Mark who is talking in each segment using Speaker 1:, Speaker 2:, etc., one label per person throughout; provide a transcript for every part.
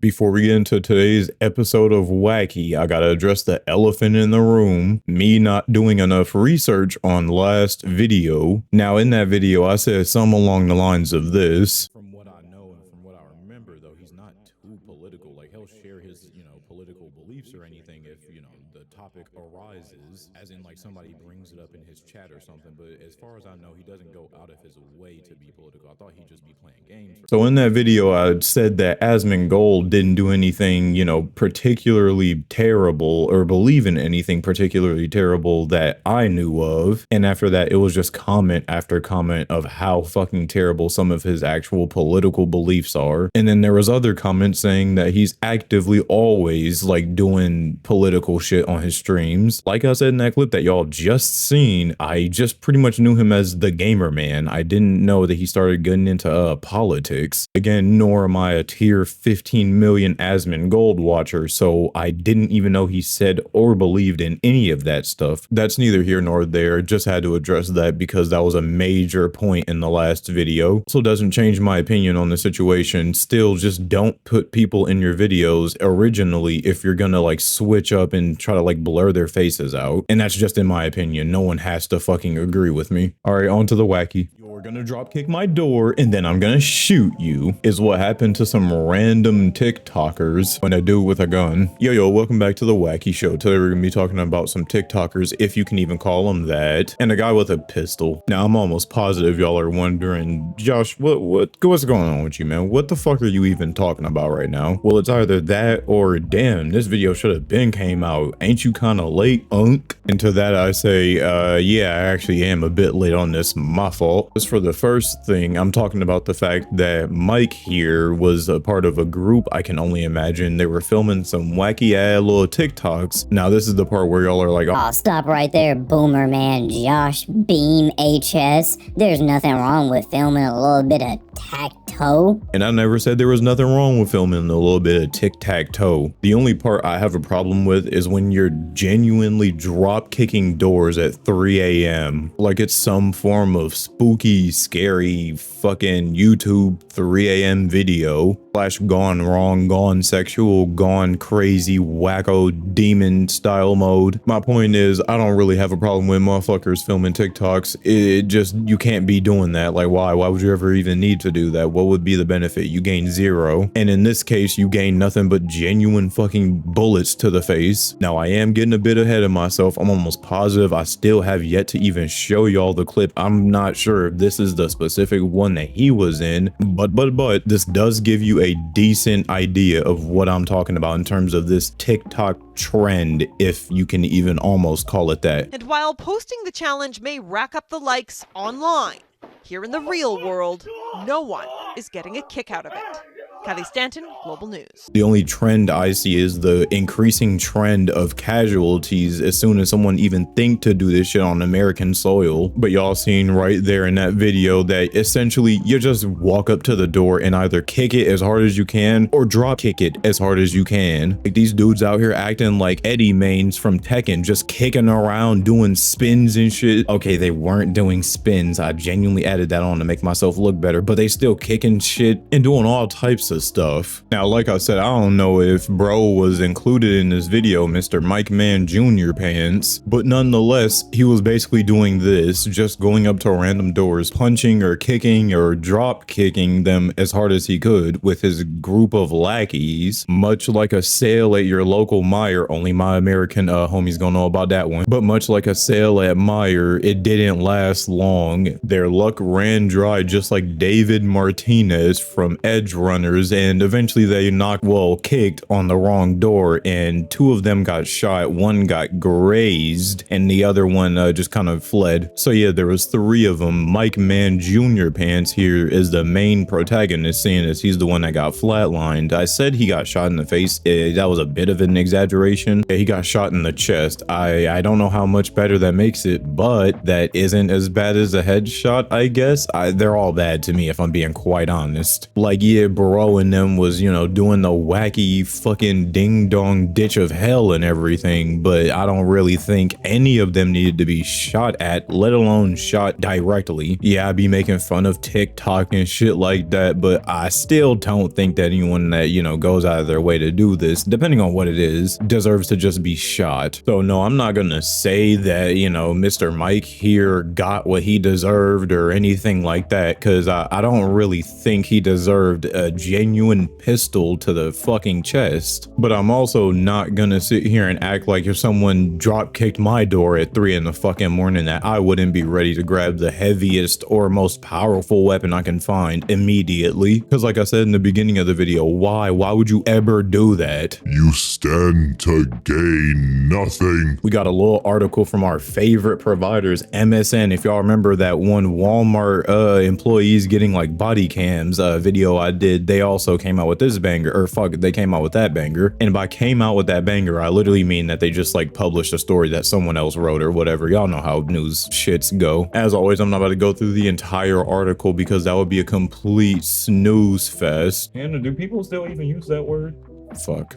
Speaker 1: Before we get into today's episode of Wacky, I gotta address the elephant in the room, me not doing enough research on last video. Now in that video, I said something along the lines of this. From what I know and from what I remember, though, he's not too political. Like, he'll share his, political beliefs or anything if, the topic arises, as in like somebody brings it up in his chat or something. But as far as I know, he doesn't go out of his way to be political. I thought he'd just be playing games. So in that video, I said that Asmongold didn't do anything, particularly terrible or believe in anything particularly terrible that I knew of. And after that, it was just comment after comment of how fucking terrible some of his actual political beliefs are. And then there was other comments saying that he's actively always like doing political shit on his streams. Like I said in that clip that y'all just seen, I just pretty much knew him as the gamer man. I didn't know that he started getting into politics. Again, nor am I a tier 15 million Asmongold watcher, so I didn't even know he said or believed in any of that stuff. That's neither here nor there. Just had to address that because that was a major point in the last video. So it doesn't change my opinion on the situation. Still, just don't put people in your videos originally if you're gonna like switch up and try to like blur their faces out. And that's just in my opinion. No one has to fucking agree with me. All right, on to the wacky. You're gonna drop kick my door and then I'm gonna shoot you is what happened to some random TikTokers when I do it with a gun. Yo, welcome back to the Wacky Show. Today we're gonna be talking about some TikTokers, if you can even call them that, and a guy with a pistol. Now I'm almost positive y'all are wondering, Josh, what's going on with you, man? What the fuck are you even talking about right now? Well, it's either that or damn, this video should have been came out. Ain't you kind of late, unk? And to that I say, yeah, I actually am a bit late on this. My fault. As for the first thing, I'm talking about the fact that Mike here was a part of a group. I can only imagine they were filming some wacky ass little TikToks. Now this is the part where y'all are like,
Speaker 2: oh, stop right there, boomer man, Josh Beam HS. There's nothing wrong with filming a little bit of tac-toe.
Speaker 1: And I never said there was nothing wrong with filming a little bit of tic-tac-toe. The only part I have a problem with is when you're genuinely drop kicking doors at 3 a.m. like it's some form of spooky, scary fucking YouTube 3 a.m. video. Flash gone wrong, gone sexual, gone crazy, wacko demon style mode. My point is, I don't really have a problem with motherfuckers filming TikToks. It just, you can't be doing that. Like, why would you ever even need to do that? What would be the benefit? You gain zero. And in this case, you gain nothing but genuine fucking bullets to the face. Now I am getting a bit ahead of myself. I'm almost positive I still have yet to even show y'all the clip. I'm not sure if this is the specific one that he was in, but this does give you a decent idea of what I'm talking about in terms of this TikTok trend, if you can even almost call it that.
Speaker 3: And while posting the challenge may rack up the likes online, here in the real world, no one is getting a kick out of it. Kylie Stanton, Global News.
Speaker 1: The only trend I see is the increasing trend of casualties as soon as someone even think to do this shit on American soil. But y'all seen right there in that video that essentially you just walk up to the door and either kick it as hard as you can or drop kick it as hard as you can. Like these dudes out here acting like Eddie Mains from Tekken, just kicking around doing spins and shit. Okay, they weren't doing spins. I genuinely added that on to make myself look better, but they still kicking shit and doing all types of stuff. Now, like I said, I don't know if bro was included in this video, Mr. Mike Man Jr. Pants, but nonetheless, he was basically doing this, just going up to random doors, punching or kicking or drop kicking them as hard as he could with his group of lackeys, much like a sale at your local Meijer. Only my American homies gonna know about that one. But much like a sale at Meijer, it didn't last long. Their luck ran dry, just like David Martinez from Edge Runners, and eventually they kicked on the wrong door and two of them got shot. One got grazed and the other one just kind of fled. So yeah, there was three of them. Mike Man Jr. Pants here is the main protagonist, seeing as he's the one that got flatlined. I said he got shot in the face. That was a bit of an exaggeration. He got shot in the chest. I don't know how much better that makes it, but that isn't as bad as a headshot, I guess. They're all bad to me if I'm being quite honest. Like, yeah, bro Joe and them was, you know, doing the wacky fucking ding dong ditch of hell and everything, but I don't really think any of them needed to be shot at, let alone shot directly. Yeah, I'd be making fun of TikTok and shit like that, but I still don't think that anyone that, you know, goes out of their way to do this, depending on what it is, deserves to just be shot. So no, I'm not gonna say that, you know, Mr. Mike here got what he deserved or anything like that, because I don't really think he deserved a genuine pistol to the fucking chest. But I'm also not gonna sit here and act like if someone drop kicked my door at 3 in the fucking morning that I wouldn't be ready to grab the heaviest or most powerful weapon I can find immediately. Because like I said in the beginning of the video, why would you ever do that?
Speaker 4: You stand to gain nothing.
Speaker 1: We got a little article from our favorite providers, MSN. If y'all remember that one Walmart employees getting like body cams video I did, they also came out with this banger, or fuck, they came out with that banger. And by came out with that banger, I literally mean that they just like published a story that someone else wrote or whatever. Y'all know how news shits go. As always, I'm not about to go through the entire article because that would be a complete snooze fest. Hannah, do people still even use that word? Fuck.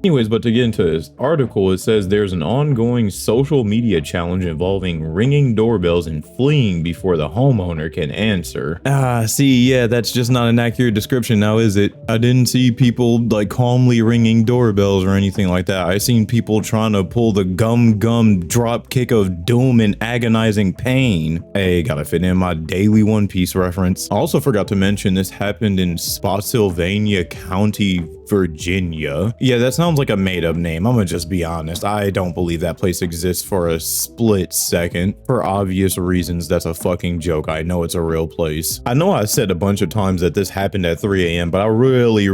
Speaker 1: Anyways, but to get into this article, it says there's an ongoing social media challenge involving ringing doorbells and fleeing before the homeowner can answer. See, yeah, that's just not an accurate description now, is it? I didn't see people like calmly ringing doorbells or anything like that. I seen people trying to pull the gum drop kick of doom and agonizing pain. Hey, gotta fit in my daily One Piece reference. I also forgot to mention this happened in Spotsylvania County, Virginia. Yeah, that sounds like a made-up name. I'm gonna just be honest. I don't believe that place exists for a split second. For obvious reasons, that's a fucking joke. I know it's a real place. I know I said a bunch of times that this happened at 3 a.m., but I really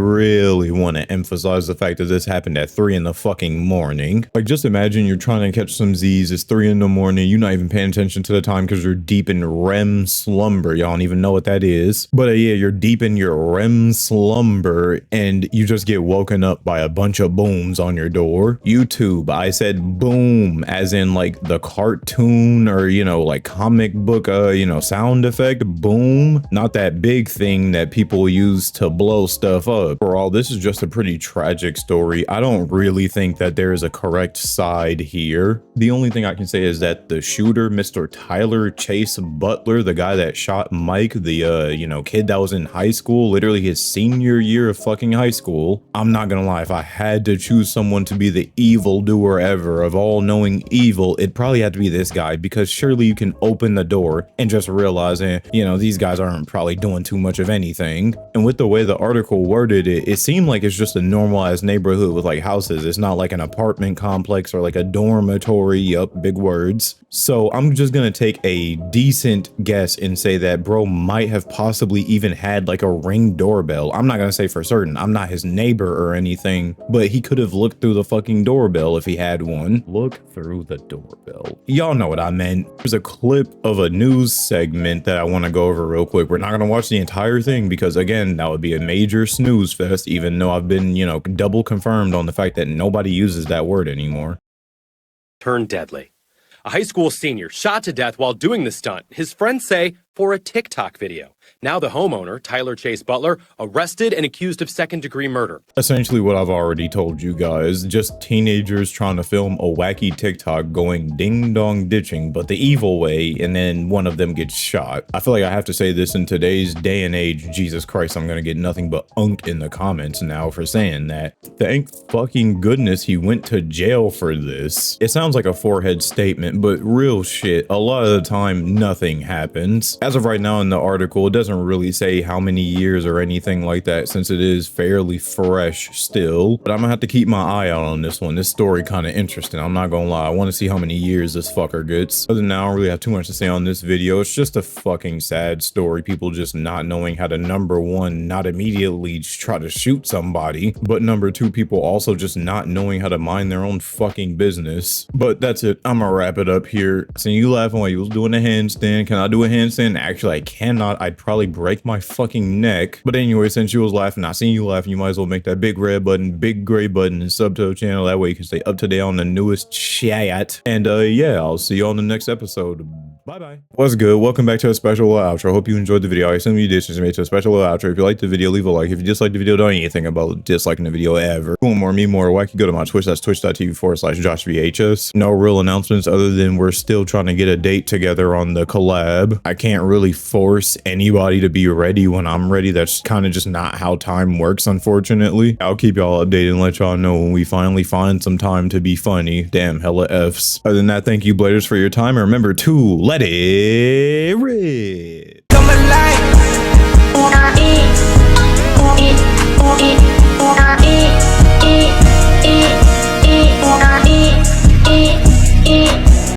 Speaker 1: want to emphasize the fact that this happened at 3 in the fucking morning. Like, just imagine you're trying to catch some Z's. It's 3 in the morning. You're not even paying attention to the time because you're deep in REM slumber. Y'all don't even know what that is. But yeah, you're deep in your REM slumber and you just get woken up by a bunch of booms on your door. YouTube, I said boom as in like the cartoon or, you know, like comic book, you know, sound effect, boom, not that big thing that people use to blow stuff up. For all, this is just a pretty tragic story. I don't really think that there is a correct side here. The only thing I can say is that the shooter, Mr. Tyler Chase Butler, the guy that shot Mike, the you know, kid that was in high school, literally his senior year of fucking high school, I'm not gonna lie, if I had to choose someone to be the evil doer ever of all knowing evil, it'd probably have to be this guy, because surely you can open the door and just realize, you know, these guys aren't probably doing too much of anything. And with the way the article worded it, it seemed like it's just a normalized neighborhood with like houses. It's not like an apartment complex or like a dormitory, yup, big words. So I'm just gonna take a decent guess and say that bro might have possibly even had like a Ring doorbell. I'm not gonna say for certain, I'm not his neighbor or anything, but he could have looked through the fucking doorbell if he had one. Look through the doorbell. Y'all know what I meant. There's a clip of a news segment that I want to go over real quick. We're not gonna watch the entire thing because again, that would be a major snooze fest, even though I've been, you know, double confirmed on the fact that nobody uses that word anymore.
Speaker 5: Turned deadly. A high school senior shot to death while doing the stunt, his friends say, for a TikTok video. Now the homeowner, Tyler Chase Butler, arrested and accused of second-degree murder.
Speaker 1: Essentially what I've already told you guys, just teenagers trying to film a wacky TikTok going ding-dong ditching, but the evil way, and then one of them gets shot. I feel like I have to say this in today's day and age, Jesus Christ, I'm gonna get nothing but unked in the comments now for saying that. Thank fucking goodness he went to jail for this. It sounds like a forehead statement, but real shit, a lot of the time, nothing happens. As of right now in the article, it doesn't really say how many years or anything like that since it is fairly fresh still, but I'm gonna have to keep my eye out on this one. This story kind of interesting, I'm not gonna lie. I want to see how many years this fucker gets. Other than that, I don't really have too much to say on this video. It's just a fucking sad story. People just not knowing how to, number one, not immediately try to shoot somebody, but number two, people also just not knowing how to mind their own fucking business. But that's it. I'm gonna wrap it up here. Seeing you laughing while you was doing a handstand. Can I do a handstand? Actually, I cannot. I'd probably break my fucking neck. But anyway, since you was laughing, I seen you laughing, you might as well make that big red button, big gray button, and sub to the channel. That way you can stay up to date on the newest shit. And yeah, I'll see you on the next episode. Bye-bye. What's good? Welcome back to a special little outro. Hope you enjoyed the video. I assume you did, since you made it to a special little outro. If you liked the video, leave a like. If you disliked the video, don't anything about disliking the video ever. Cool, more me, more wacky. Go to my Twitch. That's twitch.tv/JoshVHS. No real announcements other than we're still trying to get a date together on the collab. I can't really force anybody to be ready when I'm ready. That's kind of just not how time works, unfortunately. I'll keep y'all updated and let y'all know when we finally find some time to be funny. Damn, hella Fs. Other than that, thank you, Bladers, for your time. And remember to let it rip.